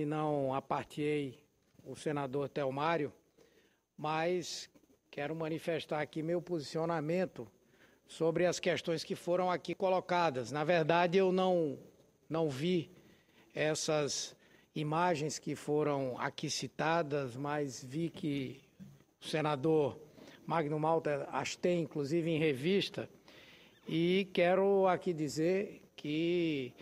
Não apartei o senador Telmário, mas quero manifestar aqui meu posicionamento sobre as questões que foram aqui colocadas. Na verdade, eu não vi essas imagens que foram aqui citadas, mas vi que o senador Magno Malta as tem, inclusive, em revista, e quero aqui dizer que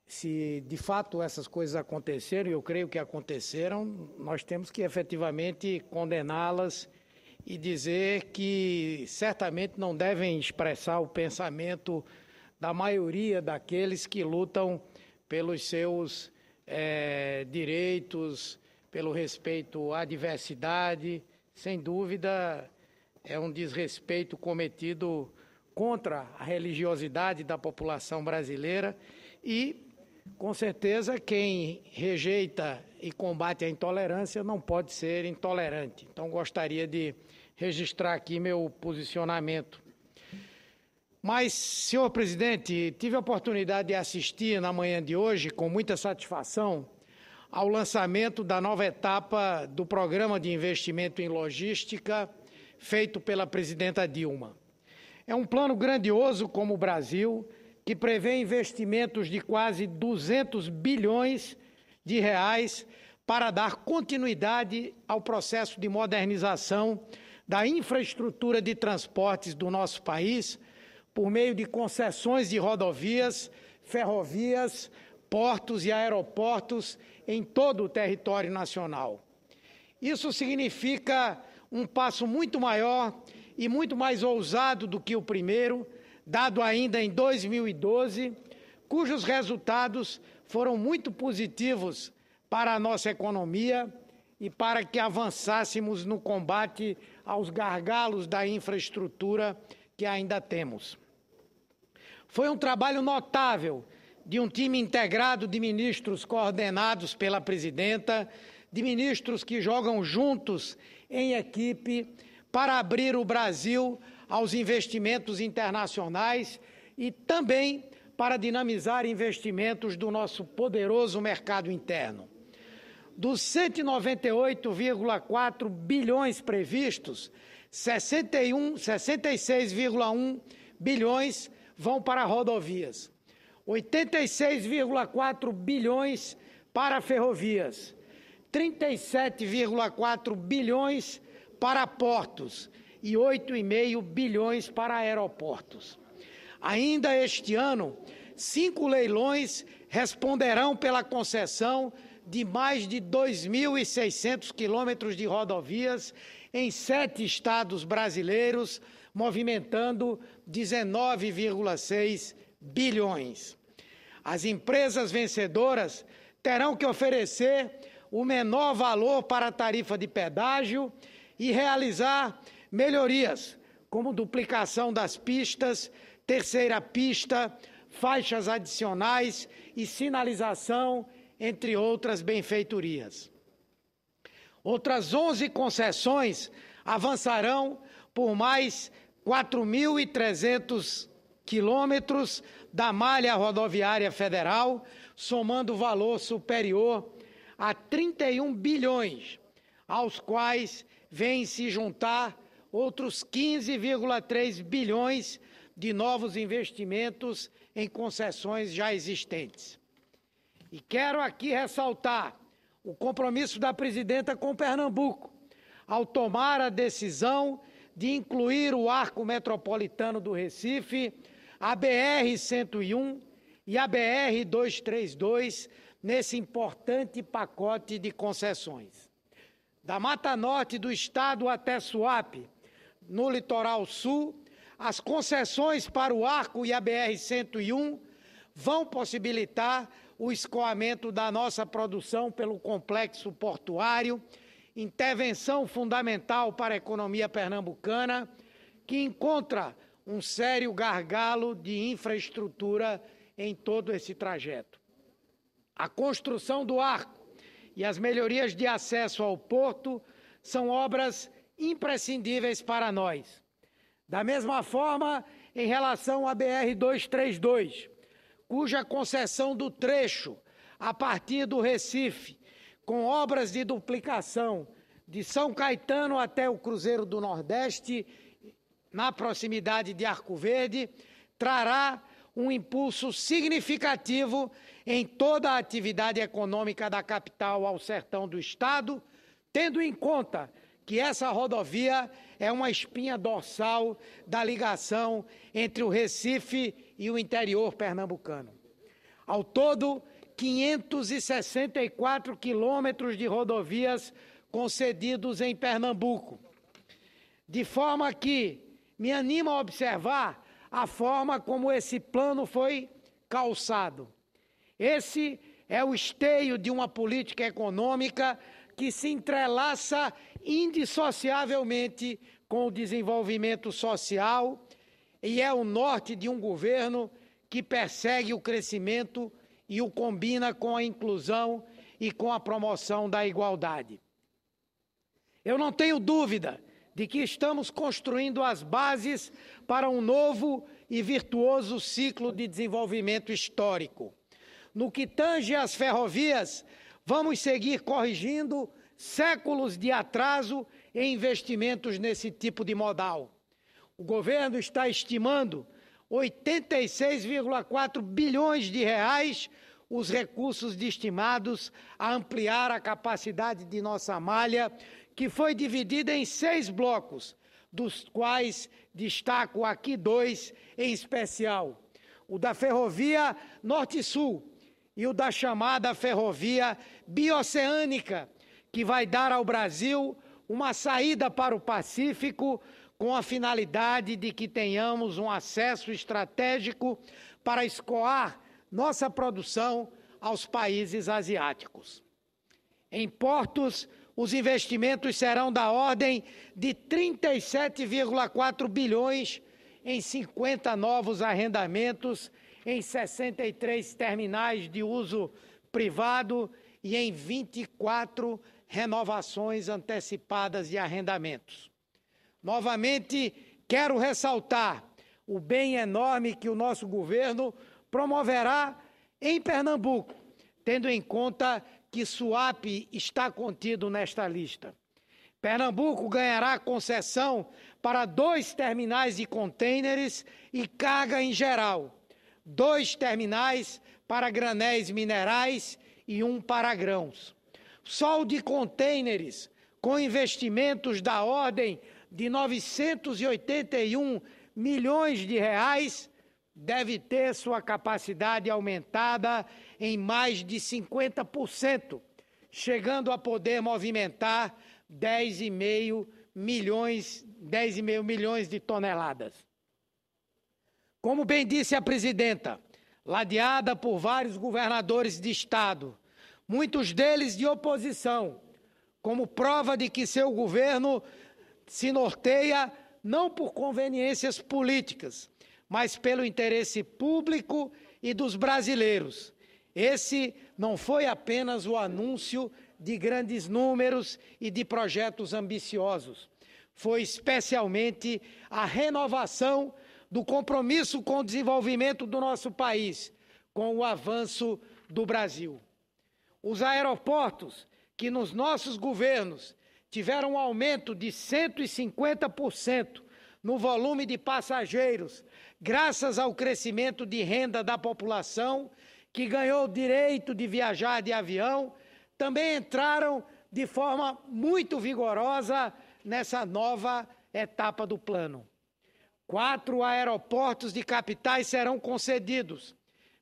se de fato essas coisas aconteceram, e eu creio que aconteceram, nós temos que efetivamente condená-las e dizer que certamente não devem expressar o pensamento da maioria daqueles que lutam pelos seus direitos, pelo respeito à diversidade. Sem dúvida, é um desrespeito cometido contra a religiosidade da população brasileira e, com certeza, quem rejeita e combate a intolerância não pode ser intolerante. Então, gostaria de registrar aqui meu posicionamento. Mas, senhor presidente, tive a oportunidade de assistir na manhã de hoje, com muita satisfação, ao lançamento da nova etapa do Programa de Investimento em Logística, feito pela presidenta Dilma. É um plano grandioso como o Brasil, que prevê investimentos de quase 200 bilhões de reais para dar continuidade ao processo de modernização da infraestrutura de transportes do nosso país, por meio de concessões de rodovias, ferrovias, portos e aeroportos em todo o território nacional. Isso significa um passo muito maior e muito mais ousado do que o primeiro, dado ainda em 2012, cujos resultados foram muito positivos para a nossa economia e para que avançássemos no combate aos gargalos da infraestrutura que ainda temos. Foi um trabalho notável de um time integrado de ministros coordenados pela presidenta, de ministros que jogam juntos em equipe para abrir o Brasil aos investimentos internacionais e também para dinamizar investimentos do nosso poderoso mercado interno. Dos 198,4 bilhões previstos, 66,1 bilhões vão para rodovias, 86,4 bilhões para ferrovias, 37,4 bilhões para portos e 8,5 bilhões para aeroportos. Ainda este ano, 5 leilões responderão pela concessão de mais de 2.600 quilômetros de rodovias em 7 estados brasileiros, movimentando 19,6 bilhões. As empresas vencedoras terão que oferecer o menor valor para a tarifa de pedágio e realizar melhorias, como duplicação das pistas, terceira pista, faixas adicionais e sinalização, entre outras benfeitorias. Outras 11 concessões avançarão por mais 4.300 quilômetros da malha rodoviária federal, somando valor superior a 31 bilhões, aos quais vêm se juntar outros 15,3 bilhões de novos investimentos em concessões já existentes. E quero aqui ressaltar o compromisso da presidenta com Pernambuco, ao tomar a decisão de incluir o Arco Metropolitano do Recife, a BR-101 e a BR-232 nesse importante pacote de concessões. Da Mata Norte do estado até Suape, no litoral sul, as concessões para o Arco e a BR-101 vão possibilitar o escoamento da nossa produção pelo complexo portuário, intervenção fundamental para a economia pernambucana, que encontra um sério gargalo de infraestrutura em todo esse trajeto. A construção do Arco e as melhorias de acesso ao porto são obras imprescindíveis para nós. Da mesma forma, em relação à BR-232, cuja concessão do trecho a partir do Recife, com obras de duplicação de São Caetano até o Cruzeiro do Nordeste, na proximidade de Arco Verde, trará um impulso significativo em toda a atividade econômica da capital ao sertão do estado, tendo em conta que essa rodovia é uma espinha dorsal da ligação entre o Recife e o interior pernambucano. Ao todo, 564 quilômetros de rodovias concedidos em Pernambuco, de forma que me anima a observar a forma como esse plano foi calçado. Esse é o esteio de uma política econômica que se entrelaça indissociavelmente com o desenvolvimento social e é o norte de um governo que persegue o crescimento e o combina com a inclusão e com a promoção da igualdade. Eu não tenho dúvida de que estamos construindo as bases para um novo e virtuoso ciclo de desenvolvimento histórico. No que tange às ferrovias, vamos seguir corrigindo séculos de atraso em investimentos nesse tipo de modal. O governo está estimando 86,4 bilhões de reais os recursos destinados a ampliar a capacidade de nossa malha, que foi dividida em 6 blocos, dos quais destaco aqui 2 em especial: o da Ferrovia Norte-Sul e o da chamada Ferrovia Bioceânica, que vai dar ao Brasil uma saída para o Pacífico com a finalidade de que tenhamos um acesso estratégico para escoar nossa produção aos países asiáticos. Em portos, os investimentos serão da ordem de 37,4 bilhões em 50 novos arrendamentos, em 63 terminais de uso privado e em 24 renovações antecipadas de arrendamentos. Novamente, quero ressaltar o bem enorme que o nosso governo promoverá em Pernambuco, tendo em conta que Suape está contido nesta lista. Pernambuco ganhará concessão para 2 terminais de contêineres e carga em geral, 2 terminais para granéis minerais e 1 para grãos. Só o de contêineres, com investimentos da ordem de 981 milhões de reais, deve ter sua capacidade aumentada em mais de 50%, chegando a poder movimentar 10,5 milhões de toneladas. Como bem disse a presidenta, ladeada por vários governadores de estado, muitos deles de oposição, como prova de que seu governo se norteia não por conveniências políticas, mas pelo interesse público e dos brasileiros. Esse não foi apenas o anúncio de grandes números e de projetos ambiciosos, foi especialmente a renovação do compromisso com o desenvolvimento do nosso país, com o avanço do Brasil. Os aeroportos, que nos nossos governos tiveram um aumento de 150% no volume de passageiros, graças ao crescimento de renda da população, que ganhou o direito de viajar de avião, também entraram de forma muito vigorosa nessa nova etapa do plano. 4 aeroportos de capitais serão concedidos,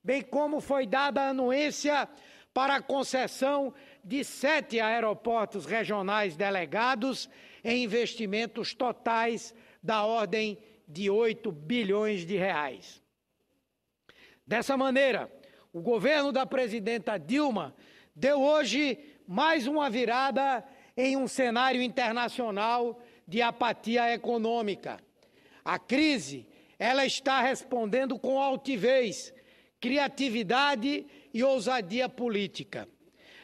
bem como foi dada a anuência para a concessão de 7 aeroportos regionais delegados em investimentos totais da ordem de 8 bilhões de reais. Dessa maneira, o governo da presidenta Dilma deu hoje mais uma virada em um cenário internacional de apatia econômica. A crise, ela está respondendo com altivez, criatividade e ousadia política,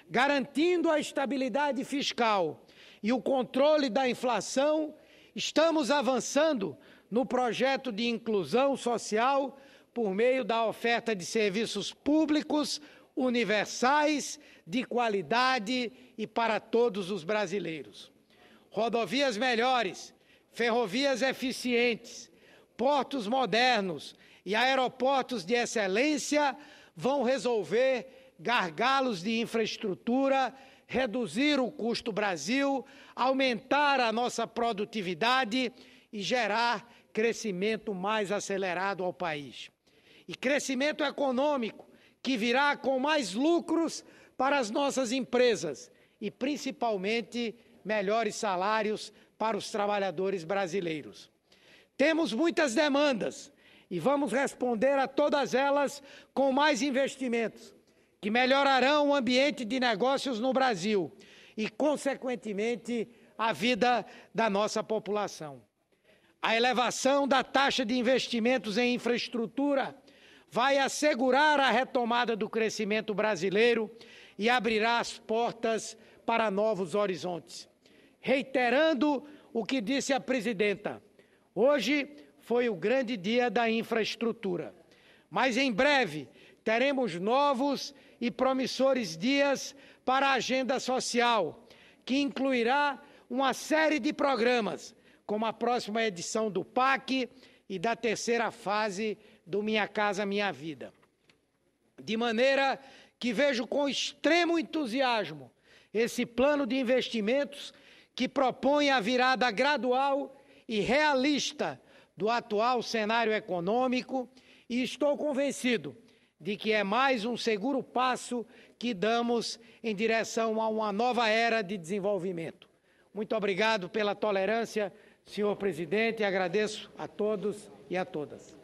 garantindo a estabilidade fiscal e o controle da inflação. Estamos avançando no projeto de inclusão social por meio da oferta de serviços públicos universais, de qualidade e para todos os brasileiros. Rodovias melhores, ferrovias eficientes, portos modernos e aeroportos de excelência vão resolver gargalos de infraestrutura, reduzir o custo Brasil, aumentar a nossa produtividade e gerar crescimento mais acelerado ao país. E crescimento econômico que virá com mais lucros para as nossas empresas e, principalmente, melhores salários para os trabalhadores brasileiros. Temos muitas demandas e vamos responder a todas elas com mais investimentos, que melhorarão o ambiente de negócios no Brasil e, consequentemente, a vida da nossa população. A elevação da taxa de investimentos em infraestrutura vai assegurar a retomada do crescimento brasileiro e abrirá as portas para novos horizontes. Reiterando o que disse a presidenta, hoje foi o grande dia da infraestrutura, mas em breve teremos novos e promissores dias para a agenda social, que incluirá uma série de programas, como a próxima edição do PAC e da terceira fase do Minha Casa Minha Vida. De maneira que vejo com extremo entusiasmo esse plano de investimentos que propõe a virada gradual e realista do atual cenário econômico e estou convencido de que é mais um seguro passo que damos em direção a uma nova era de desenvolvimento. Muito obrigado pela tolerância, senhor presidente, e agradeço a todos e a todas.